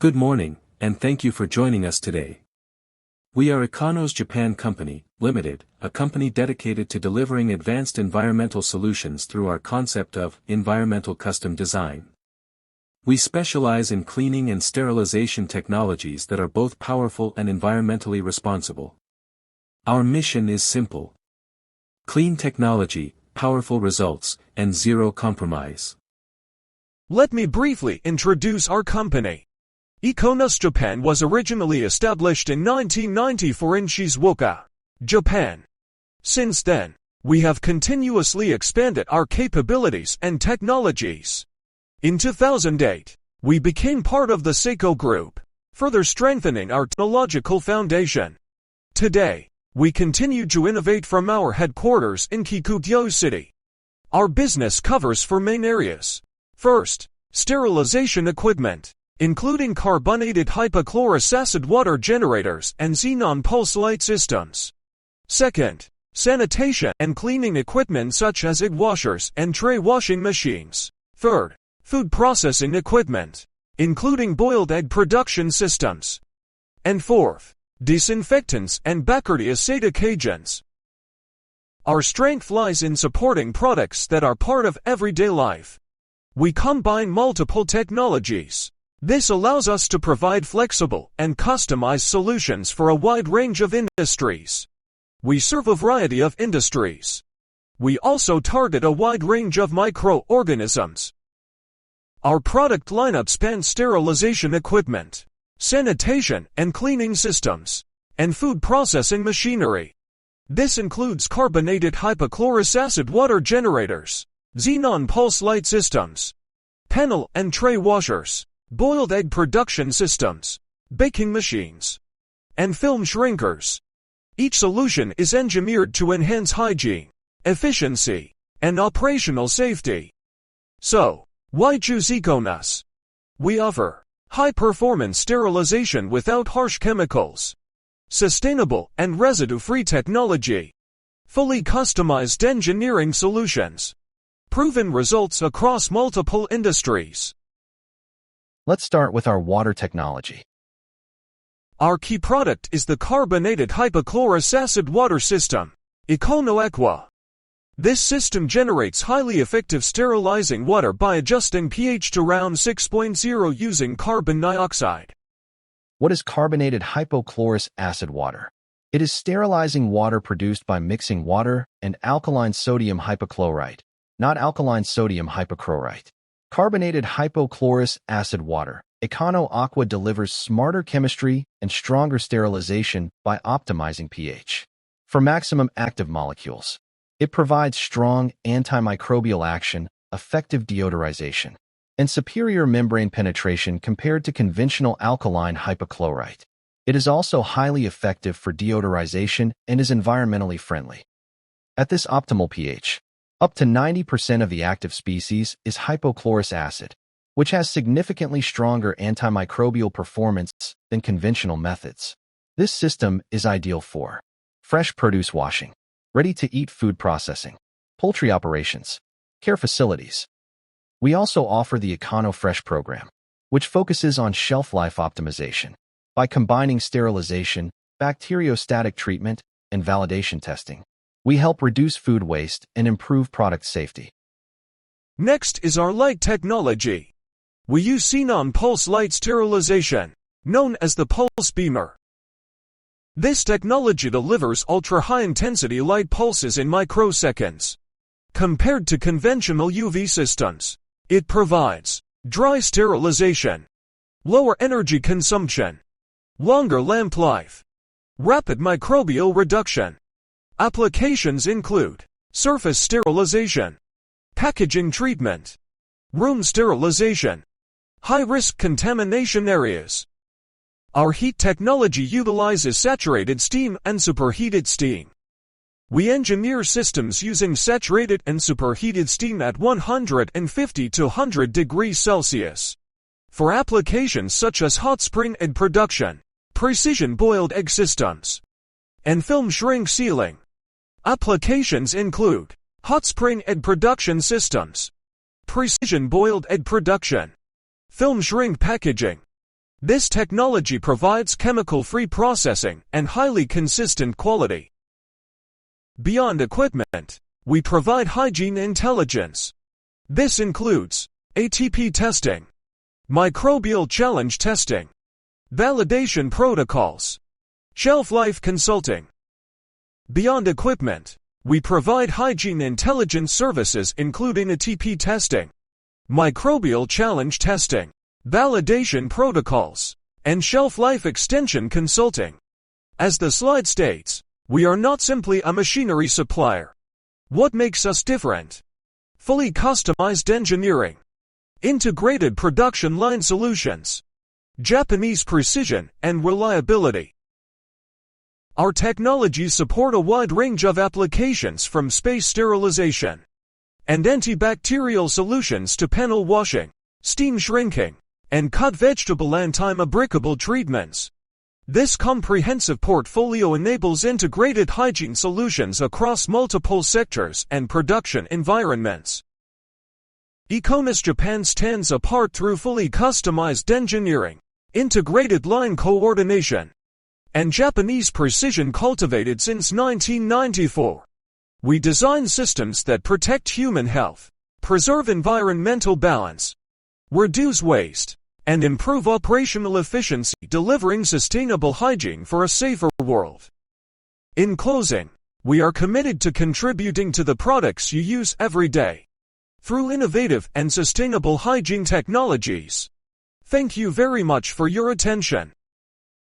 Good morning, and thank you for joining us today. We are Econos Japan Company, Limited, a company dedicated to delivering advanced environmental solutions through our concept of environmental custom design. We specialize in cleaning and sterilization technologies that are both powerful and environmentally responsible. Our mission is simple: clean technology, powerful results, and zero compromise. Let me briefly introduce our company. Econos Japan was originally established in 1994 in Shizuoka, Japan. Since then, we have continuously expanded our capabilities and technologies. In 2008, we became part of the Seiko Group, further strengthening our technological foundation. Today, we continue to innovate from our headquarters in Kikutyo City. Our business covers four main areas. First, sterilization equipment, including carbonated hypochlorous acid water generators and xenon pulse light systems. Second, sanitation and cleaning equipment such as egg washers and tray washing machines. Third, food processing equipment, including boiled egg production systems. And fourth, disinfectants and bacteriostatic agents. Our strength lies in supporting products that are part of everyday life. We combine multiple technologies. This allows us to provide flexible and customized solutions for a wide range of industries. We serve a variety of industries. We also target a wide range of microorganisms. Our product lineup spans sterilization equipment, sanitation and cleaning systems, and food processing machinery. This includes carbonated hypochlorous acid water generators, xenon pulse light systems, panel and tray washers, boiled egg production systems, baking machines, and film shrinkers. Each solution is engineered to enhance hygiene, efficiency, and operational safety. So, why choose Econos? We offer high-performance sterilization without harsh chemicals, sustainable and residue-free technology, fully customized engineering solutions, proven results across multiple industries. Let's start with our water technology. Our key product is the carbonated hypochlorous acid water system, Econo Aqua. This system generates highly effective sterilizing water by adjusting pH to around 6.0 using carbon dioxide. What is carbonated hypochlorous acid water? It is sterilizing water produced by mixing water and alkaline sodium hypochlorite, not alkaline sodium hypochlorite. Carbonated hypochlorous acid water, Econo Aqua, delivers smarter chemistry and stronger sterilization by optimizing pH. For maximum active molecules, it provides strong antimicrobial action, effective deodorization, and superior membrane penetration compared to conventional alkaline hypochlorite. It is also highly effective for deodorization and is environmentally friendly. At this optimal pH, up to 90% of the active species is hypochlorous acid, which has significantly stronger antimicrobial performance than conventional methods. This system is ideal for fresh produce washing, ready-to-eat food processing, poultry operations, care facilities. We also offer the Econo Fresh program, which focuses on shelf life optimization by combining sterilization, bacteriostatic treatment, and validation testing. We help reduce food waste and improve product safety. Next is our light technology. We use xenon pulse light sterilization, known as the pulse beamer. This technology delivers ultra-high-intensity light pulses in microseconds. Compared to conventional UV systems, it provides dry sterilization, lower energy consumption, longer lamp life, rapid microbial reduction. Applications include surface sterilization, packaging treatment, room sterilization, high-risk contamination areas. Our heat technology utilizes saturated steam and superheated steam. We engineer systems using saturated and superheated steam at 150 to 100 degrees Celsius. For applications such as hot spring egg production, precision boiled egg systems, and film shrink sealing. Applications include hot spring egg production systems, precision boiled egg production, film shrink packaging, This technology provides chemical-free processing and highly consistent quality. Beyond equipment, we provide hygiene intelligence. This includes ATP testing, microbial challenge testing, validation protocols, shelf life consulting. Beyond equipment, we provide hygiene intelligence services including ATP testing, microbial challenge testing, validation protocols, and shelf life extension consulting. As the slide states, we are not simply a machinery supplier. What makes us different? Fully customized engineering, integrated production line solutions, Japanese precision and reliability. Our technologies support a wide range of applications from space sterilization and antibacterial solutions to panel washing, steam shrinking, and cut vegetable antimicrobial treatments. This comprehensive portfolio enables integrated hygiene solutions across multiple sectors and production environments. Econos Japan stands apart through fully customized engineering, integrated line coordination, and Japanese precision cultivated since 1994. We design systems that protect human health, preserve environmental balance, reduce waste, and improve operational efficiency, delivering sustainable hygiene for a safer world. In closing, we are committed to contributing to the products you use every day through innovative and sustainable hygiene technologies. Thank you very much for your attention.